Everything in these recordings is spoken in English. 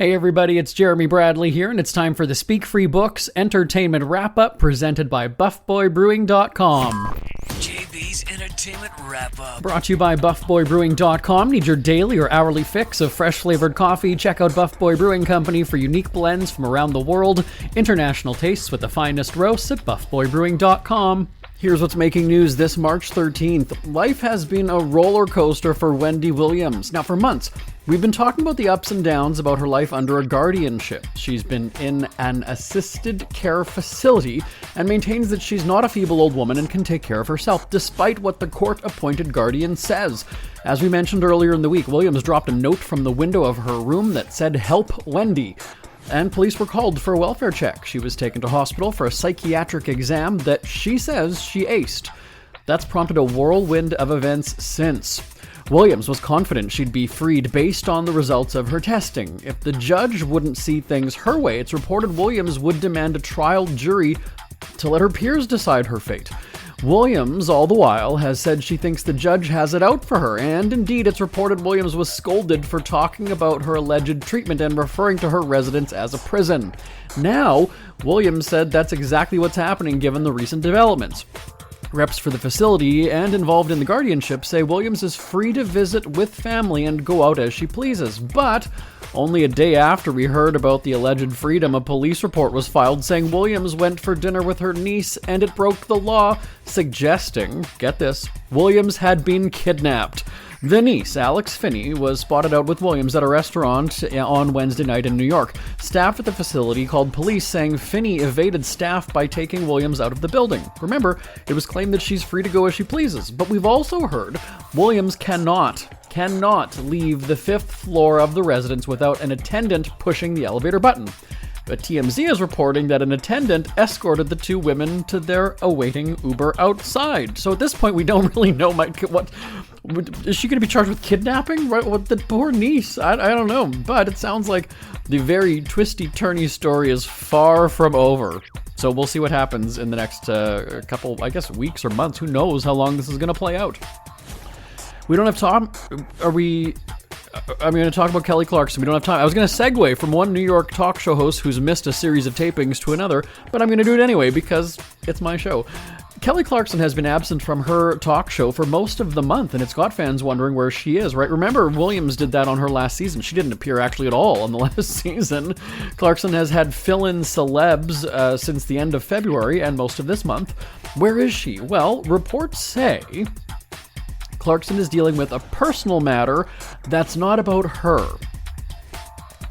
Hey everybody, it's Jeremy Bradley here, and it's time for the Speak Free Books Entertainment Wrap-Up presented by BuffBoyBrewing.com. JB's Entertainment Wrap-Up. Brought to you by BuffBoyBrewing.com. Need your daily or hourly fix of fresh-flavored coffee? Check out Buff Boy Brewing Company for unique blends from around the world. International tastes with the finest roasts at BuffBoyBrewing.com. Here's what's making news this March 13th. Life has been a roller coaster for Wendy Williams. Now, for months, we've been talking about the ups and downs about her life under a guardianship. She's been in an assisted care facility and maintains that she's not a feeble old woman and can take care of herself, despite what the court-appointed guardian says. As we mentioned earlier in the week, Williams dropped a note from the window of her room that said, "Help Wendy." And police were called for a welfare check. She was taken to hospital for a psychiatric exam that she says she aced. That's prompted a whirlwind of events since. Williams was confident she'd be freed based on the results of her testing. If the judge wouldn't see things her way, it's reported Williams would demand a trial jury to let her peers decide her fate. Williams, all the while, has said she thinks the judge has it out for her, and indeed it's reported Williams was scolded for talking about her alleged treatment and referring to her residence as a prison. Now, Williams said that's exactly what's happening given the recent developments. Reps for the facility and involved in the guardianship say Williams is free to visit with family and go out as she pleases, but only a day after we heard about the alleged freedom, a police report was filed saying Williams went for dinner with her niece and it broke the law, suggesting, get this, Williams had been kidnapped. The niece, Alex Finney, was spotted out with Williams at a restaurant on Wednesday night in New York. Staff at the facility called police saying Finney evaded staff by taking Williams out of the building. Remember, it was claimed that she's free to go as she pleases, but we've also heard Williams cannot leave the 5th floor of the residence without an attendant pushing the elevator button. But TMZ is reporting that an attendant escorted the two women to their awaiting Uber outside. So at this point, we don't really know, what is she going to be charged with kidnapping? Right, with the poor niece? I don't know. But it sounds like the very twisty-turny story is far from over. So we'll see what happens in the next couple, I guess, weeks or months. Who knows how long this is going to play out? We don't have time. I'm going to talk about Kelly Clarkson. We don't have time. I was going to segue from one New York talk show host who's missed a series of tapings to another, but I'm going to do it anyway because it's my show. Kelly Clarkson has been absent from her talk show for most of the month, and it's got fans wondering where she is, right? Remember, Williams did that on her last season. She didn't appear actually at all on the last season. Clarkson has had fill-in celebs since the end of February and most of this month. Where is she? Well, reports say Clarkson is dealing with a personal matter that's not about her.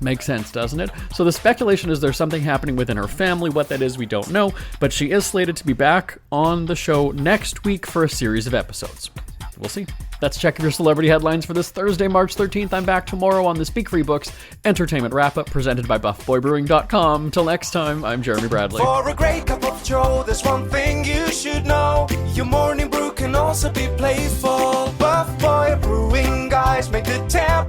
Makes sense, doesn't it? So the speculation is there's something happening within her family. What that is, we don't know, but she is slated to be back on the show next week for a series of episodes. We'll see. That's Check Your Celebrity Headlines for this Thursday, March 13th. I'm back tomorrow on the Speak Free Books Entertainment Wrap-Up presented by BuffBoyBrewing.com. Till next time, I'm Jeremy Bradley. For a great cup of joe, there's one thing you should know. Your morning brew can also be playful. Buff Boy Brewing guys make the town